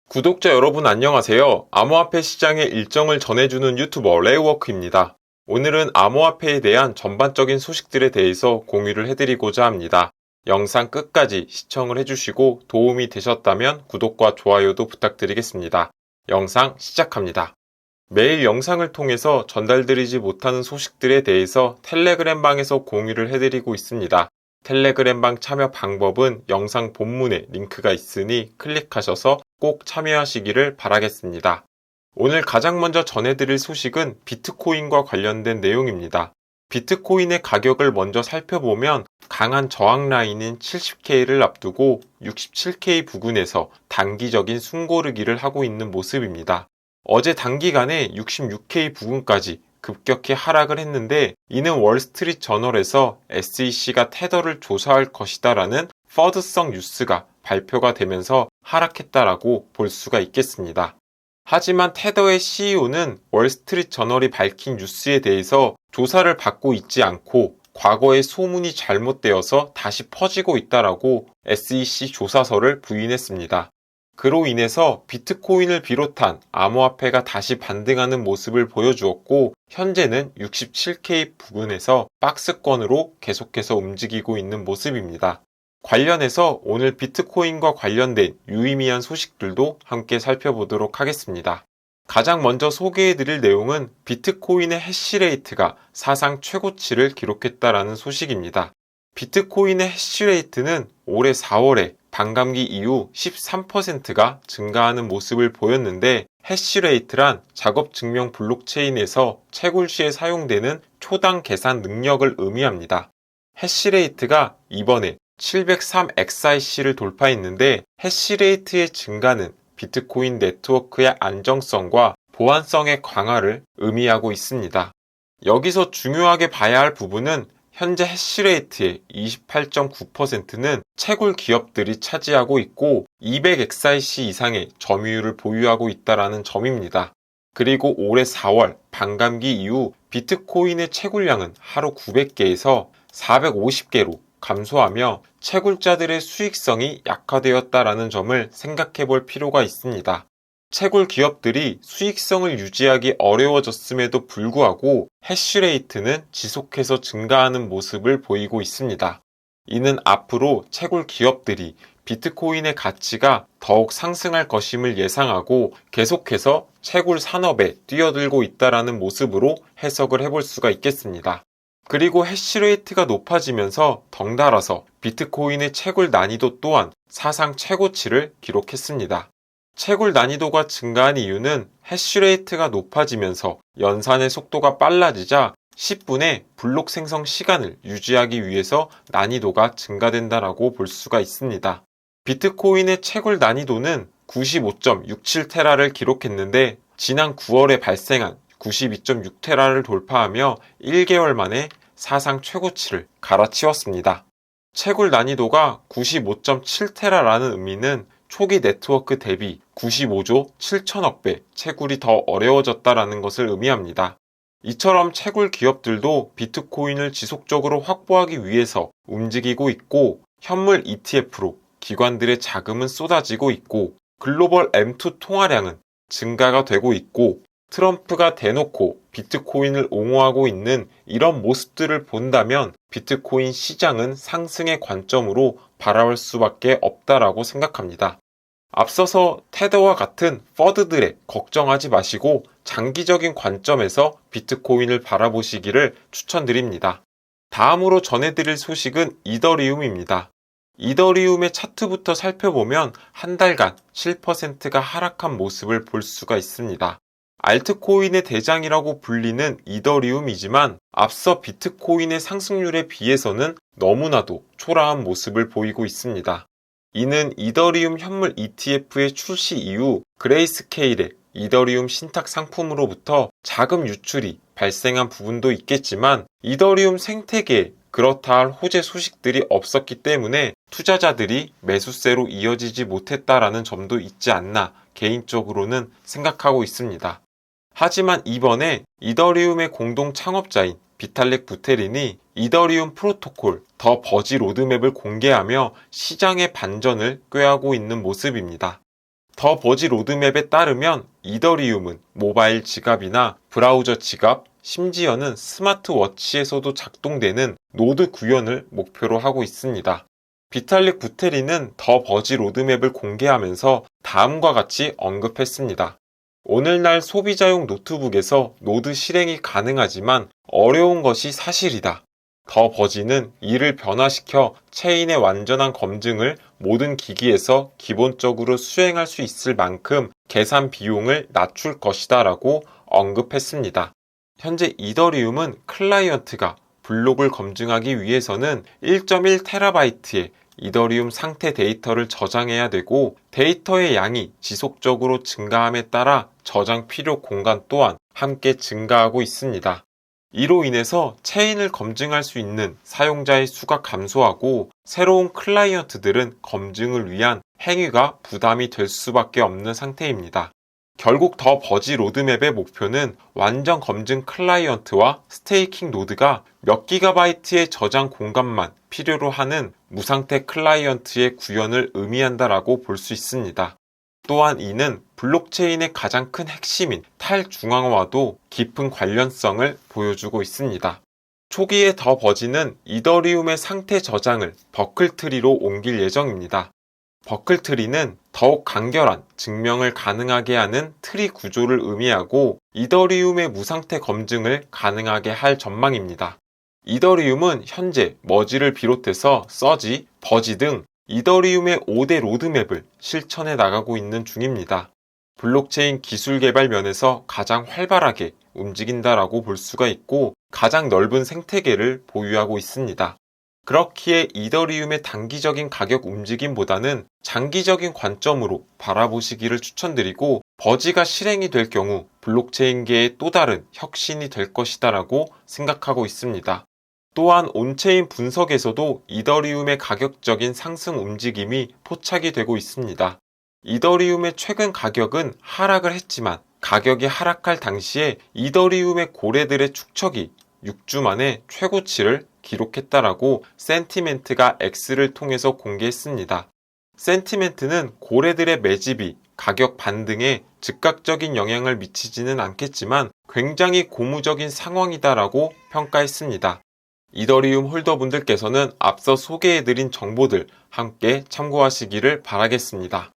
구독자 여러분 안녕하세요. 암호화폐 시장의 일정을 전해주는 유튜버 레이워크입니다. 오늘은 암호화폐에 대한 전반적인 소식들에 대해서 공유를 해드리고자 합니다. 영상 끝까지 시청을 해주시고 도움이 되셨다면 구독과 좋아요도 부탁드리겠습니다. 영상 시작합니다. 매일 영상을 통해서 전달드리지 못하는 소식들에 대해서 텔레그램 방에서 공유를 해드리고 있습니다. 텔레그램방 참여 방법은 영상 본문에 링크가 있으니 클릭하셔서 꼭 참여하시기를 바라겠습니다. 오늘 가장 먼저 전해드릴 소식은 비트코인과 관련된 내용입니다. 비트코인의 가격을 먼저 살펴보면 강한 저항 라인인 70K를 앞두고 67K 부근에서 단기적인 숨고르기를 하고 있는 모습입니다. 어제 단기간에 66K 부근까지 급격히 하락을 했는데 이는 월스트리트 저널에서 SEC가 테더를 조사할 것이다라는 퍼드성 뉴스가 발표가 되면서 하락했다라고 볼 수가 있겠습니다. 하지만 테더의 CEO는 월스트리트 저널이 밝힌 뉴스에 대해서 조사를 받고 있지 않고 과거의 소문이 잘못되어서 다시 퍼지고 있다라고 SEC 조사서를 부인했습니다. 그로 인해서 비트코인을 비롯한 암호화폐가 다시 반등하는 모습을 보여주었고 현재는 67K 부근에서 박스권으로 계속해서 움직이고 있는 모습입니다. 관련해서 오늘 비트코인과 관련된 유의미한 소식들도 함께 살펴보도록 하겠습니다. 가장 먼저 소개해드릴 내용은 비트코인의 해시레이트가 사상 최고치를 기록했다라는 소식입니다. 비트코인의 해시레이트는 올해 4월에 반감기 이후 13%가 증가하는 모습을 보였는데 해시레이트란 작업 증명 블록체인에서 채굴 시에 사용되는 초당 계산 능력을 의미합니다. 해시레이트가 이번에 703XIC를 돌파했는데 해시레이트의 증가는 비트코인 네트워크의 안정성과 보안성의 강화를 의미하고 있습니다. 여기서 중요하게 봐야 할 부분은 현재 해시레이트의 28.9%는 채굴 기업들이 차지하고 있고 200XIC 이상의 점유율을 보유하고 있다는 점입니다. 그리고 올해 4월 반감기 이후 비트코인의 채굴량은 하루 900개에서 450개로 감소하며 채굴자들의 수익성이 약화되었다라는 점을 생각해 볼 필요가 있습니다. 채굴 기업들이 수익성을 유지하기 어려워졌음에도 불구하고 해시레이트는 지속해서 증가하는 모습을 보이고 있습니다. 이는 앞으로 채굴 기업들이 비트코인의 가치가 더욱 상승할 것임을 예상하고 계속해서 채굴 산업에 뛰어들고 있다는 모습으로 해석을 해볼 수가 있겠습니다. 그리고 해시레이트가 높아지면서 덩달아서 비트코인의 채굴 난이도 또한 사상 최고치를 기록했습니다. 채굴 난이도가 증가한 이유는 해시레이트가 높아지면서 연산의 속도가 빨라지자 10분의 블록 생성 시간을 유지하기 위해서 난이도가 증가된다라고 볼 수가 있습니다. 비트코인의 채굴 난이도는 95.67테라를 기록했는데 지난 9월에 발생한 92.6테라를 돌파하며 1개월 만에 사상 최고치를 갈아치웠습니다. 채굴 난이도가 95.7테라라는 의미는 초기 네트워크 대비 95조 7천억 배 채굴이 더 어려워졌다는 것을 의미합니다. 이처럼 채굴 기업들도 비트코인을 지속적으로 확보하기 위해서 움직이고 있고 현물 ETF로 기관들의 자금은 쏟아지고 있고 글로벌 M2 통화량은 증가가 되고 있고 트럼프가 대놓고 비트코인을 옹호하고 있는 이런 모습들을 본다면 비트코인 시장은 상승의 관점으로 바라볼 수밖에 없다라고 생각합니다. 앞서서 테더와 같은 퍼드들에 걱정하지 마시고 장기적인 관점에서 비트코인을 바라보시기를 추천드립니다. 다음으로 전해드릴 소식은 이더리움입니다. 이더리움의 차트부터 살펴보면 한 달간 7%가 하락한 모습을 볼 수가 있습니다. 알트코인의 대장이라고 불리는 이더리움이지만 앞서 비트코인의 상승률에 비해서는 너무나도 초라한 모습을 보이고 있습니다. 이는 이더리움 현물 ETF의 출시 이후 그레이스케일의 이더리움 신탁 상품으로부터 자금 유출이 발생한 부분도 있겠지만 이더리움 생태계에 그렇다 할 호재 소식들이 없었기 때문에 투자자들이 매수세로 이어지지 못했다라는 점도 있지 않나 개인적으로는 생각하고 있습니다. 하지만 이번에 이더리움의 공동 창업자인 비탈릭 부테린이 이더리움 프로토콜 더 버지 로드맵을 공개하며 시장의 반전을 꾀하고 있는 모습입니다. 더 버지 로드맵에 따르면 이더리움은 모바일 지갑이나 브라우저 지갑, 심지어는 스마트워치에서도 작동되는 노드 구현을 목표로 하고 있습니다. 비탈릭 부테린은 더 버지 로드맵을 공개하면서 다음과 같이 언급했습니다. 오늘날 소비자용 노트북에서 노드 실행이 가능하지만 어려운 것이 사실이다. 더 버지는 이를 변화시켜 체인의 완전한 검증을 모든 기기에서 기본적으로 수행할 수 있을 만큼 계산 비용을 낮출 것이다 라고 언급했습니다. 현재 이더리움은 클라이언트가 블록을 검증하기 위해서는 1.1TB의 이더리움 상태 데이터를 저장해야 되고 데이터의 양이 지속적으로 증가함에 따라 저장 필요 공간 또한 함께 증가하고 있습니다. 이로 인해서 체인을 검증할 수 있는 사용자의 수가 감소하고 새로운 클라이언트들은 검증을 위한 행위가 부담이 될 수밖에 없는 상태입니다. 결국 더 버지 로드맵의 목표는 완전 검증 클라이언트와 스테이킹 노드가 몇 기가바이트의 저장 공간만 필요로 하는 무상태 클라이언트의 구현을 의미한다라고 볼 수 있습니다. 또한 이는 블록체인의 가장 큰 핵심인 탈중앙화와도 깊은 관련성을 보여주고 있습니다. 초기에 더 버지는 이더리움의 상태 저장을 버클트리로 옮길 예정입니다. 버클트리는 더욱 간결한 증명을 가능하게 하는 트리 구조를 의미하고 이더리움의 무상태 검증을 가능하게 할 전망입니다. 이더리움은 현재 머지를 비롯해서 서지, 버지 등 이더리움의 5대 로드맵을 실천해 나가고 있는 중입니다. 블록체인 기술 개발 면에서 가장 활발하게 움직인다라고 볼 수가 있고 가장 넓은 생태계를 보유하고 있습니다. 그렇기에 이더리움의 단기적인 가격 움직임보다는 장기적인 관점으로 바라보시기를 추천드리고 버지가 실행이 될 경우 블록체인계의 또 다른 혁신이 될 것이다라고 생각하고 있습니다. 또한 온체인 분석에서도 이더리움의 가격적인 상승 움직임이 포착이 되고 있습니다. 이더리움의 최근 가격은 하락을 했지만 가격이 하락할 당시에 이더리움의 고래들의 축척이 6주 만에 최고치를 기록했다라고 센티멘트가 X를 통해서 공개했습니다. 센티멘트는 고래들의 매집이 가격 반등에 즉각적인 영향을 미치지는 않겠지만 굉장히 고무적인 상황이다라고 평가했습니다. 이더리움 홀더분들께서는 앞서 소개해드린 정보들 함께 참고하시기를 바라겠습니다.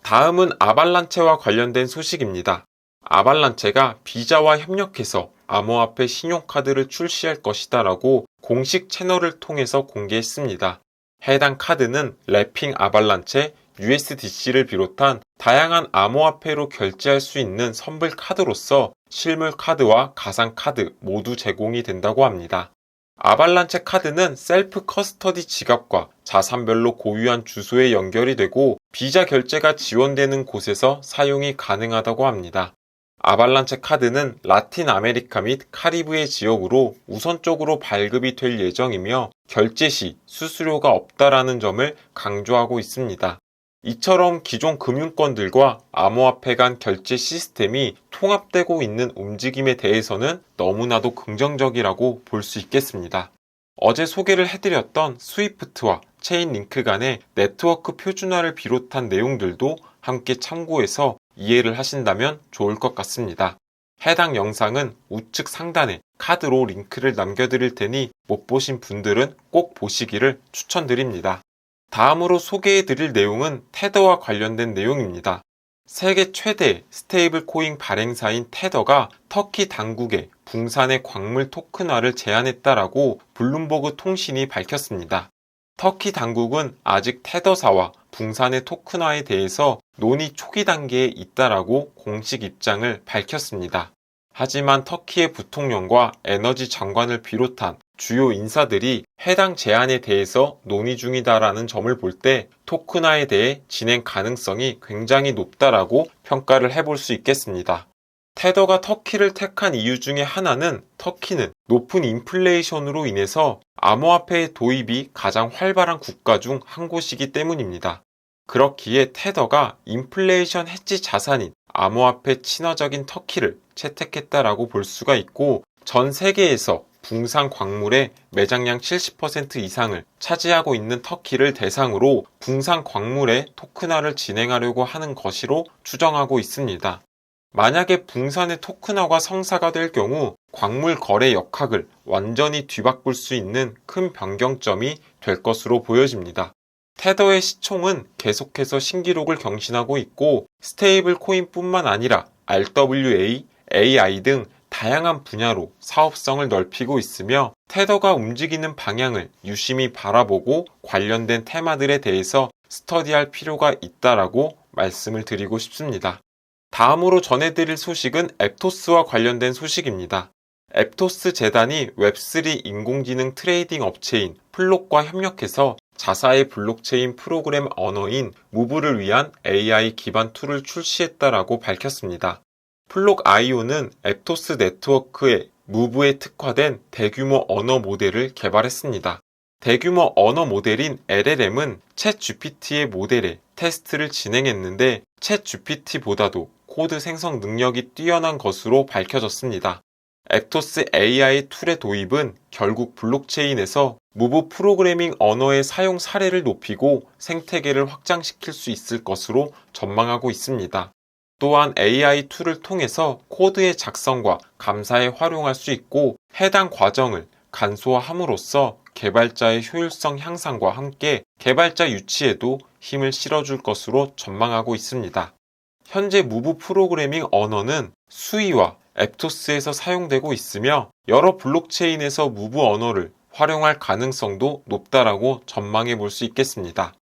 다음은 아발란체와 관련된 소식입니다. 아발란체가 비자와 협력해서 암호화폐 신용카드를 출시할 것이다 라고 공식 채널을 통해서 공개했습니다. 해당 카드는 래핑 아발란체, USDC를 비롯한 다양한 암호화폐로 결제할 수 있는 선불 카드로서 실물 카드와 가상 카드 모두 제공이 된다고 합니다. 아발란체 카드는 셀프 커스터디 지갑과 자산별로 고유한 주소에 연결이 되고 비자 결제가 지원되는 곳에서 사용이 가능하다고 합니다. 아발란체 카드는 라틴 아메리카 및 카리브해 지역으로 우선적으로 발급이 될 예정이며 결제 시 수수료가 없다라는 점을 강조하고 있습니다. 이처럼 기존 금융권들과 암호화폐 간 결제 시스템이 통합되고 있는 움직임에 대해서는 너무나도 긍정적이라고 볼 수 있겠습니다. 어제 소개를 해드렸던 스위프트와 체인링크 간의 네트워크 표준화를 비롯한 내용들도 함께 참고해서 이해를 하신다면 좋을 것 같습니다. 해당 영상은 우측 상단에 카드로 링크를 남겨드릴 테니 못 보신 분들은 꼭 보시기를 추천드립니다. 다음으로 소개해드릴 내용은 테더와 관련된 내용입니다. 세계 최대 스테이블 코인 발행사인 테더가 터키 당국에 붕산의 광물 토큰화를 제안했다라고 블룸버그 통신이 밝혔습니다. 터키 당국은 아직 테더사와 붕산의 토큰화에 대해서 논의 초기 단계에 있다라고 공식 입장을 밝혔습니다. 하지만 터키의 부통령과 에너지 장관을 비롯한 주요 인사들이 해당 제안에 대해서 논의 중이다라는 점을 볼 때 토큰화에 대해 진행 가능성이 굉장히 높다라고 평가를 해볼 수 있겠습니다. 테더가 터키를 택한 이유 중에 하나는 터키는 높은 인플레이션으로 인해서 암호화폐의 도입이 가장 활발한 국가 중 한 곳이기 때문입니다. 그렇기에 테더가 인플레이션 해지 자산인 암호화폐 친화적인 터키를 채택했다라고 볼 수가 있고 전 세계에서 붕상 광물의 매장량 70% 이상을 차지하고 있는 터키를 대상으로 붕상 광물의 토큰화를 진행하려고 하는 것으로 추정하고 있습니다. 만약에 붕산의 토큰화가 성사가 될 경우 광물 거래 역학을 완전히 뒤바꿀 수 있는 큰 변경점이 될 것으로 보여집니다. 테더의 시총은 계속해서 신기록을 경신하고 있고 스테이블 코인뿐만 아니라 RWA, AI 등 다양한 분야로 사업성을 넓히고 있으며 테더가 움직이는 방향을 유심히 바라보고 관련된 테마들에 대해서 스터디할 필요가 있다라고 말씀을 드리고 싶습니다. 다음으로 전해드릴 소식은 앱토스와 관련된 소식입니다. 앱토스 재단이 웹3 인공지능 트레이딩 업체인 플록과 협력해서 자사의 블록체인 프로그램 언어인 무브를 위한 AI 기반 툴을 출시했다라고 밝혔습니다. 플록.io는 앱토스 네트워크의 무브에 특화된 대규모 언어 모델을 개발했습니다. 대규모 언어 모델인 LLM은 챗 GPT의 모델에 테스트를 진행했는데 챗 GPT보다도 코드 생성 능력이 뛰어난 것으로 밝혀졌습니다. 앱토스 AI 툴의 도입은 결국 블록체인에서 무브 프로그래밍 언어의 사용 사례를 높이고 생태계를 확장시킬 수 있을 것으로 전망하고 있습니다. 또한 AI 툴을 통해서 코드의 작성과 감사에 활용할 수 있고 해당 과정을 간소화함으로써 개발자의 효율성 향상과 함께 개발자 유치에도 힘을 실어줄 것으로 전망하고 있습니다. 현재 무브 프로그래밍 언어는 수위와 앱토스에서 사용되고 있으며 여러 블록체인에서 무브 언어를 활용할 가능성도 높다라고 전망해 볼 수 있겠습니다.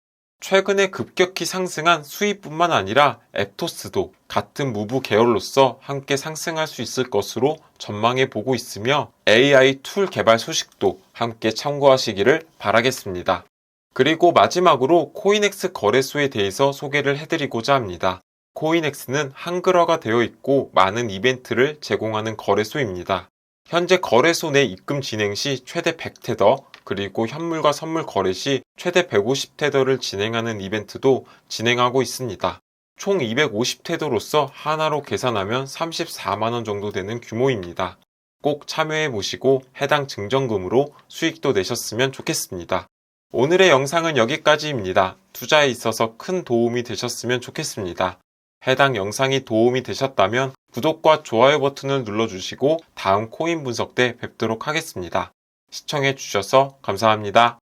최근에 급격히 상승한 수위뿐만 아니라 앱토스도 같은 무브 계열로서 함께 상승할 수 있을 것으로 전망해 보고 있으며 AI 툴 개발 소식도 함께 참고하시기를 바라겠습니다. 그리고 마지막으로 코인엑스 거래소에 대해서 소개를 해드리고자 합니다. 코인엑스는 한글화가 되어 있고 많은 이벤트를 제공하는 거래소입니다. 현재 거래소 내 입금 진행 시 최대 100테더, 그리고 현물과 선물 거래 시 최대 150테더를 진행하는 이벤트도 진행하고 있습니다. 총 250테더로서 하나로 계산하면 34만원 정도 되는 규모입니다. 꼭 참여해 보시고 해당 증정금으로 수익도 내셨으면 좋겠습니다. 오늘의 영상은 여기까지입니다. 투자에 있어서 큰 도움이 되셨으면 좋겠습니다. 해당 영상이 도움이 되셨다면 구독과 좋아요 버튼을 눌러주시고 다음 코인 분석 때 뵙도록 하겠습니다. 시청해 주셔서 감사합니다.